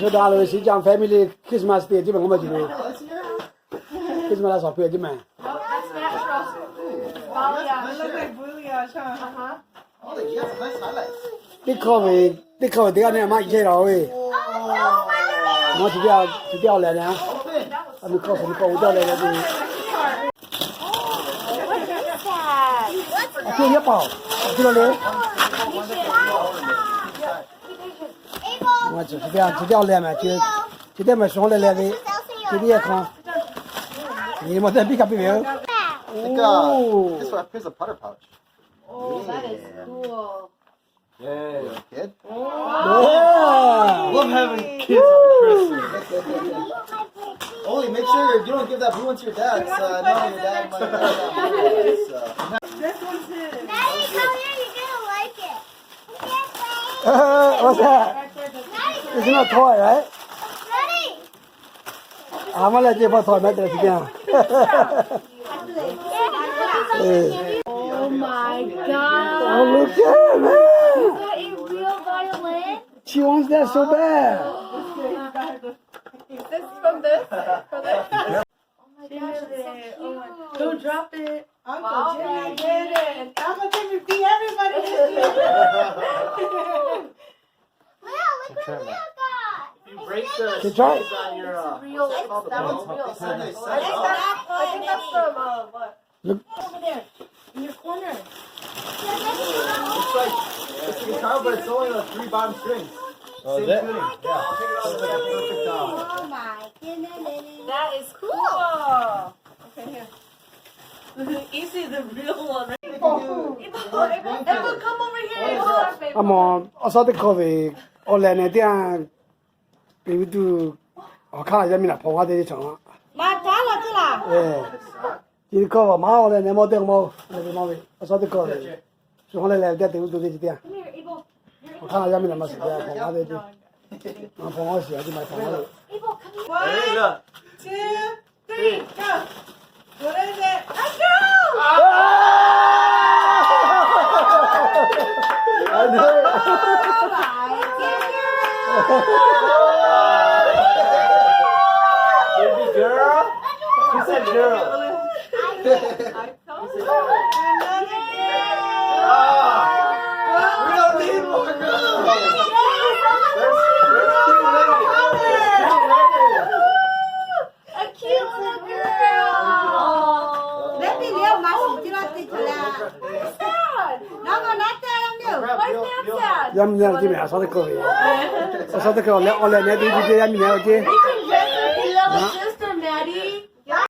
说到了是讲 family Christmas Day 基本我们就 Christmas 少不要就买。 Oh, that's natural. Balayage. It looks like balayage, huh? Uh-huh. Oh, yeah, nice highlights. 你考虑这个呢嘛一些了喂，我就掉来了，还没考什么考掉来了的， What's that? 这也包，知道嘞？我就是这样，就掉来嘛，就这么上来了的，就这样看，你们在比较比没有？ Think, this one here's a putter pouch. Oh, that is cool. Yeah, kid. Yeah. Love having kids on Christmas. Only make sure you don't give that blue one to your dad. No, your dad might not have it. So. This one's his. Daddy, come here, you're gonna like it. What's that? It's not toy, right? Ready? I'm gonna let you put toy back there again. Oh my Oh, god. look at it, Is man. that a real violin? She wants that so bad. Is this from this? From this? Oh my gosh, it's so cute. Don't drop it. Uncle Wow. Jimmy did it. Uncle Jimmy beat everybody this year. Wow, look what Leo got. You break the Okay, try it. strings on your Real, that one's real. It's a nice I think that's from, what? Look. Over there, in your corner. It's like it's a guitar, but it's only 3 bottom strings. Oh, Same is it? tuning. Yeah. So it's like a perfect Oh my goodness. That is cool. Okay, here. You see the real one, right? Emma, come over here. Hold on, baby. I'm on. I saw the coffee. All the night, then baby do. I can't let me not pour out the channel. 妈抓了这啦。 Yeah. You cover my all and more than more. I saw the coffee. So only like that they will do this there. Come here, Abel. I can't let me not mess it there. Pour out the. I'm pour out the. I do my pour out. Abel, come here. There you One, go. 2, 3, go. What is it? Let's go. I know. Oh Baby girl. She said girl. I told you. Another We don't need more girls. A cute little girl. Let me live my security to that. What's that? No, not that I'm new. Why is that sad? Yum yum, give me. I saw the coffee. I saw the coffee. All the night they do yum yum. Okay.